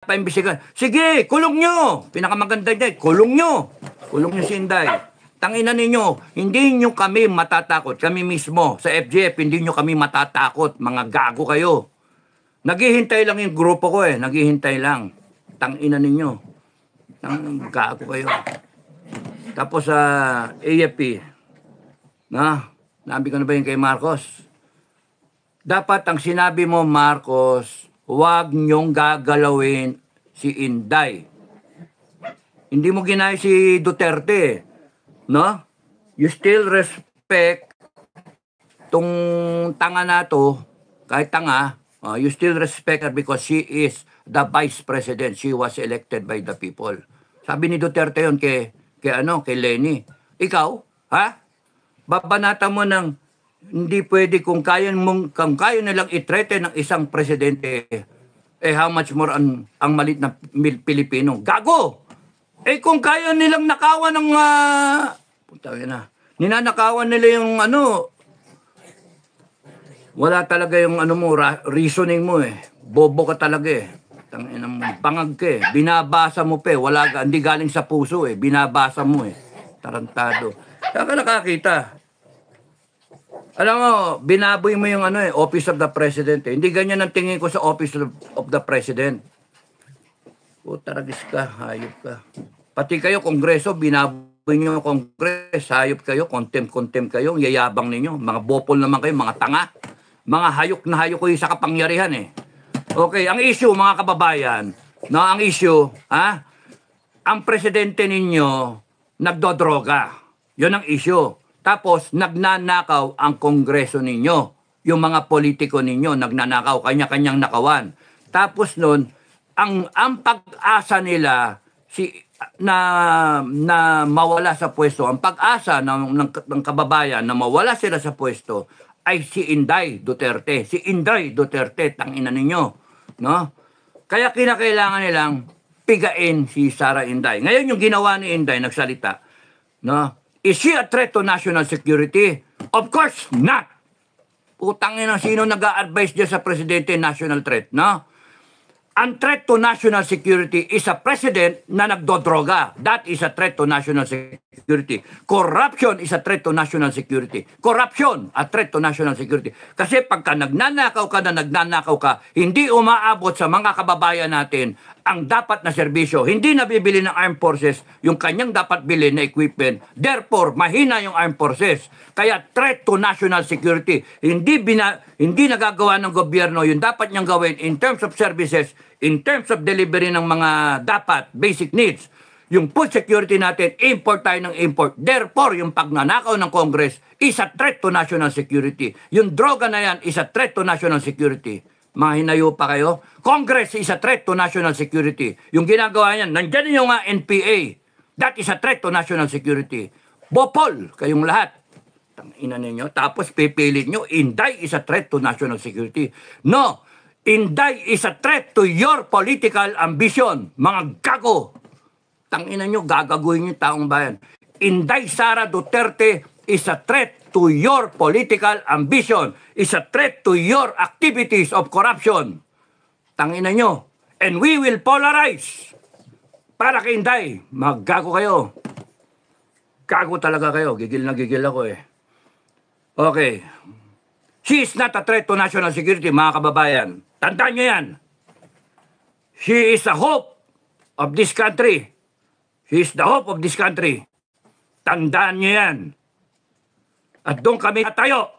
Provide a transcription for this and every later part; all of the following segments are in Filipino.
paimbisigan. Sige, kulong nyo. Pinakamaganda niya, kulong nyo. Kulong nyo si Inday. Tangina ninyo, hindi nyo kami matatakot. Kami mismo, sa FGF, hindi nyo kami matatakot. Mga gago kayo. Naghihintay lang yung grupo ko eh. Naghihintay lang. Tangina ninyo. Gago kayo. Tapos sa AFP, nabi ko na ba yun kay Marcos? Dapat ang sinabi mo, Marcos, huwag nyong gagalawin si Inday. Hindi mo ginaya si Duterte, no? You still respect tong tanga na to, kahit tanga, you still respect her because she is the vice president. She was elected by the people. Sabi ni Duterte yun kay Lenny. Ikaw, ha? Babanata mo ng hindi pwede kung kaya nilang i-threaten ng isang presidente, how much more ang malit na Pilipino. Gago! Kung kaya nilang nakawan ng ninanakawan nila yung wala talaga yung reasoning mo eh. Bobo ka talaga eh. Pangag ka eh. Binabasa mo pa eh. Hindi galing sa puso eh. Binabasa mo eh. Tarantado. Saan ka nakakita? Alam mo, binaboy mo yung Office of the President eh. Hindi ganyan ang tingin ko sa Office of the President. Taragis ka, hayop ka. Pati kayo, Kongreso, binaboy nyo yung Kongres, hayop kayo, contempt kayo, yayabang ninyo. Mga bopol naman kayo, mga tanga. Mga hayok na hayok kayo sa kapangyarihan eh. Okay, ang issue, mga kababayan, ang issue, ang presidente ninyo nagdodroga. Yun ang issue. Tapos, nagnanakaw ang Kongreso ninyo. Yung mga politiko ninyo, nagnanakaw, kanya-kanyang nakawan. Tapos nun, ang pag-asa nila na mawala sa pwesto, ang pag-asa ng kababayan na mawala sila sa pwesto ay si Inday Duterte. Si Inday Duterte, tangina ninyo. No? Kaya kinakailangan nilang pigain si Sara Inday. Ngayon yung ginawa ni Inday, nagsalita, no? Is she a threat to national security? Of course not. Putangin na sino nag-a-advise dyan sa presidente national threat, no? Ang threat to national security is a president na nagdodroga. That is a threat to national security. Corruption is a threat to national security. Corruption, a threat to national security. Kasi pagka nagnanakaw ka, hindi umaabot sa mga kababayan natin ang dapat na serbisyo. Hindi nabibili ng armed forces yung kanyang dapat bilhin na equipment. Therefore, mahina yung armed forces. Kaya threat to national security. Hindi nagagawa ng gobyerno yung dapat niyang gawin in terms of services, in terms of delivery ng mga dapat, basic needs. Yung food security natin, import tayo ng import. Therefore, yung pagnanakaw ng Congress is a threat to national security. Yung droga na yan is a threat to national security. Mga hinayo pa kayo? Congress is a threat to national security. Yung ginagawa niyan, nandyan yung NPA. That is a threat to national security. Bopol, kayong lahat. Tangina ninyo. Tapos pipilit nyo, Inday is a threat to national security. No! Inday is a threat to your political ambition. Mga gago. Tangina nyo, gagaguhin yung taong bayan. Inday Sara Duterte is a threat to your political ambition. Is a threat to your activities of corruption. Tangina nyo. And we will polarize. Para kay Inday, maggago kayo. Gago talaga kayo. Gigil na gigil ako eh. Okay. She is not a threat to national security, mga kababayan. Tandaan nyo yan. She is the hope of this country. She is the hope of this country. Tandaan nyo yan. At doon kami tayo.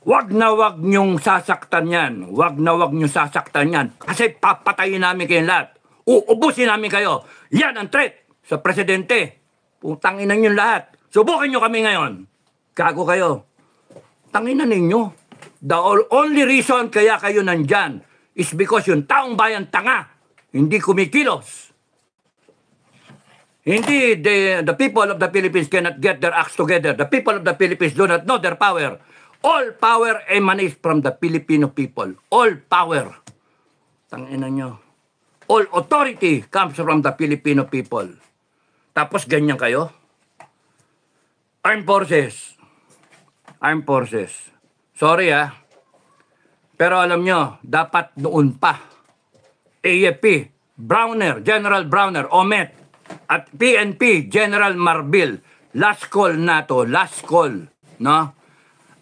Wag na wag nyong sasaktan yan. Wag na wag nyong sasaktan yan. Kasi papatayin namin kayong lahat. Uubusin namin kayo. Yan ang threat sa presidente. Putangin na nyo lahat. Subukan nyo kami ngayon. Gago kayo. Tanginan ninyo. The only reason kaya kayo nandyan is because yung taong bayan tanga, hindi kumikilos. Hindi the people of the Philippines cannot get their acts together. The people of the Philippines do not know their power. All power emanates from the Filipino people. All power. Tanginan nyo. All authority comes from the Filipino people. Tapos ganyan kayo? Armed Forces. Sorry Pero alam nyo, dapat noon pa, AFP, Browner, General Browner, Omet, at PNP, General Marbil, last call na to, last call, no?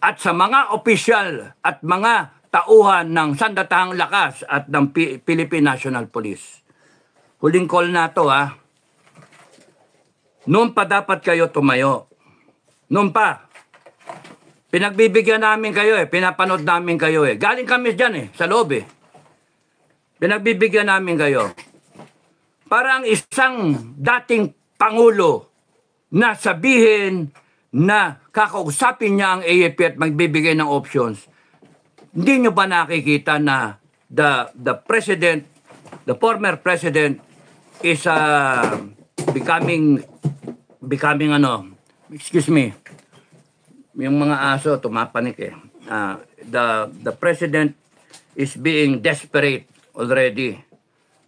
At sa mga opisyal at mga tauhan ng Sandatahang Lakas at ng Philippine National Police. Huling call na to, ha? Noon pa dapat kayo tumayo. Noon pa. Pinagbibigyan namin kayo pinapanood namin kayo Galing kami dyan sa loob Pinagbibigyan namin kayo. Parang isang dating Pangulo na sabihin na kakausapin niya ang AFP at magbibigay ng options. Hindi nyo ba nakikita na the president, the former president is becoming excuse me, yung mga aso tumapanik the president is being desperate already.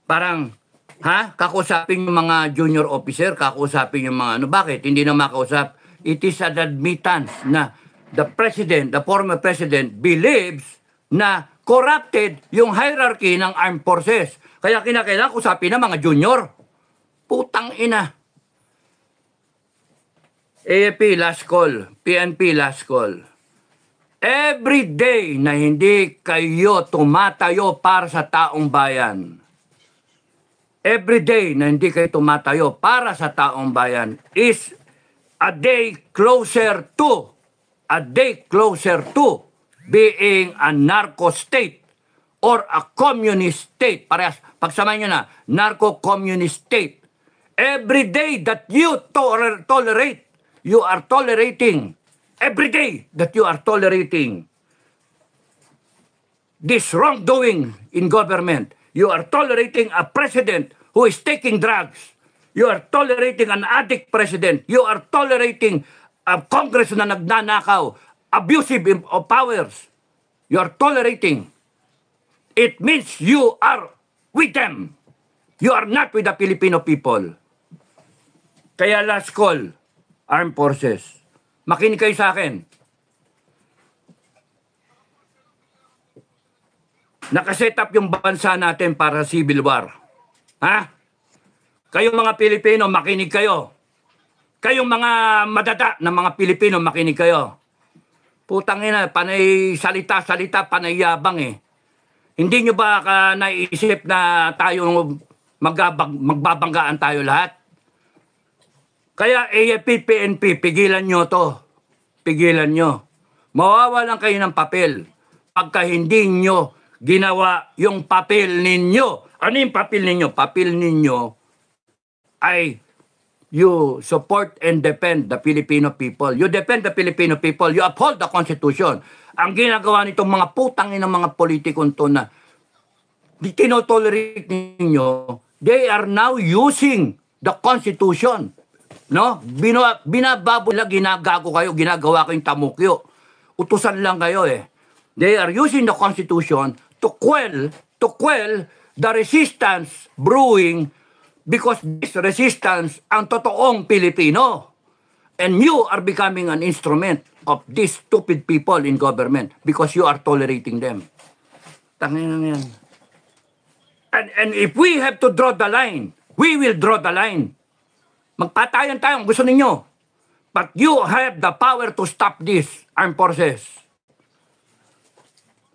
Parang kakausapin yung mga junior officer, kakausapin yung mga bakit hindi na makausap? It is an admittance na the president, the former president believes na corrupted yung hierarchy ng armed forces. Kaya kinakailangan usapin ng mga junior. Putang ina. AFP last call, PNP last call. Every day na hindi kayo tumatayo para sa taong bayan, every day na hindi kayo tumatayo para sa taong bayan is a day closer to being a narco state or a communist state. Parehas, pagsamahin nyo na, narco-communist state. Every day that you tolerate, you are tolerating, every day that you are tolerating this wrongdoing in government, you are tolerating a president who is taking drugs. You are tolerating an addict president. You are tolerating a Congress na nagnanakaw, abusive of powers. You are tolerating. It means you are with them. You are not with the Filipino people. Kaya last call, armed forces. Makinig kayo sa akin. Nakaset up yung bansa natin para civil war. Ha? Kayong mga Pilipino, makinig kayo. Kayong mga madada ng mga Pilipino, makinig kayo. Putang ina, panay salita, panay yabang Hindi nyo ba naisip na tayo magbabanggaan tayo lahat? Kaya AFP, PNP, pigilan nyo to. Pigilan nyo. Mawawalan kayo ng papel pagka hindi nyo ginawa yung papel ninyo. Ano yung papel ninyo? Papel ninyo ay you support and defend the Filipino people. You defend the Filipino people. You uphold the Constitution. Ang ginagawa nitong mga putang ng mga politikon to na tinotolerate ninyo, they are now using the Constitution. No? Binababoy lang, ginagago kayo, ginagawa kayong tamukyo. Utusan lang kayo They are using the Constitution to quell the resistance brewing because this resistance ang totoong Pilipino. And you are becoming an instrument of these stupid people in government because you are tolerating them. Tangin na yan. And if we have to draw the line, we will draw the line. Magpatayan tayo, gusto ninyo. But you have the power to stop this, armed forces.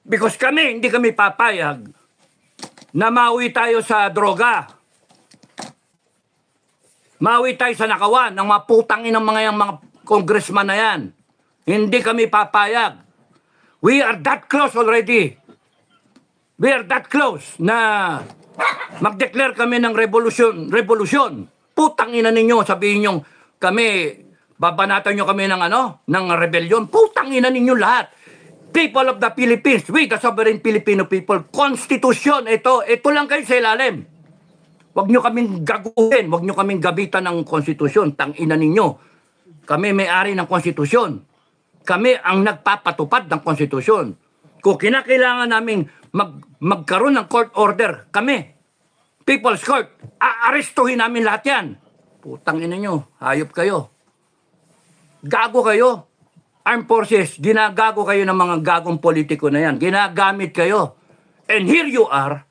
Because hindi kami papayag na mauwi tayo sa droga. Mauwi tayo sa nakawan ng mga putangin ng mga congressman na yan. Hindi kami papayag. We are that close already. We are that close na mag-declare kami ng revolution. Putang ina ninyo, sabihin nyo, kami, babanatan nyo kami ng rebellion. Putang ina ninyo lahat. People of the Philippines, we the sovereign Filipino people, konstitusyon, ito lang kayo sa ilalim. Huwag nyo kaming gaguhin, huwag nyo kaming gabitan ng konstitusyon. Tang ina ninyo, kami may-ari ng konstitusyon. Kami ang nagpapatupad ng konstitusyon. Kung kinakailangan namin magkaroon ng court order, kami, People's Court, aarestuhin namin lahat yan. Putang ina nyo, hayop kayo. Gago kayo. armed forces, ginagago kayo ng mga gagong politiko na yan. Ginagamit kayo. And here you are,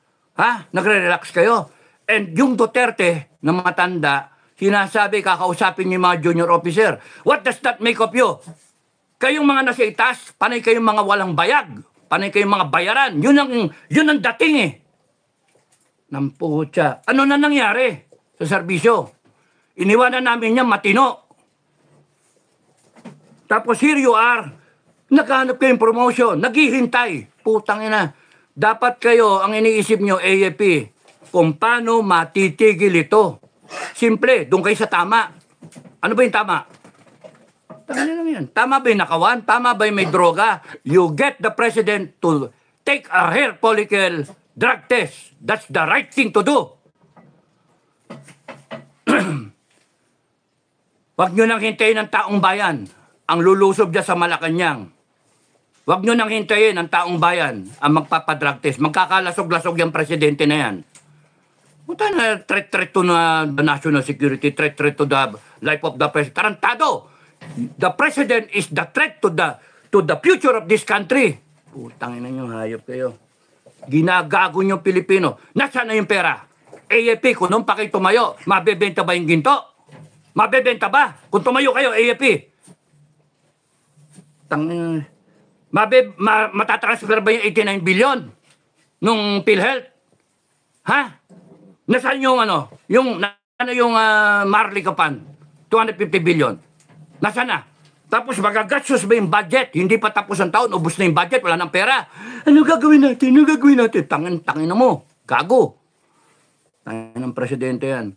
nagre-relax kayo. And yung Duterte na matanda, sinasabi, kakausapin niyo yung mga junior officer. What does that make of you? Kayong mga nasa itas, panay kayong mga walang bayag. Panay kayong mga bayaran. Yun ang dating eh. Namputya. Ano na nangyari sa serbisyo? Iniwanan namin niya matino. Tapos here you are, naghahanap kayong promotion, naghihintay. Putang ina. Dapat kayo, ang iniisip nyo, AFP, kung paano matitigil ito. Simple, doon kayo sa tama. Ano ba yung tama? Tama lang yan. Tama ba yung nakawan? Tama ba yung may droga? You get the president to take a hair follicle drug test. That's the right thing to do. Huwag nyo nang hintayin ng taong bayan ang lulusob dyan sa Malacanang. Huwag nyo nang hintayin ang taong bayan ang magpapadrug test. Magkakalasog-lasog yung presidente na yan. Punta na threat to the national security, threat to the life of the president. Tarantado! The president is the threat to the future of this country. Putang ina nyo, hayop kayo. Ginagago nyo Pilipino. Nasaan na yung pera? AFP, kung nung pa kayo tumayo, mabebenta ba yung ginto? Mabebenta ba? Kung tumayo kayo, AFP. Matatransfer ba yung 89 billion nung PhilHealth? Ha? Nasaan yung Marley Kapan? 250 billion. Nasaan na? Tapos magagastos ba yung budget? Hindi pa tapos ang taon, ubos na yung budget, wala nang pera. Ano gagawin natin? Tangin na mo. Gago. Tangin ng presidente yan.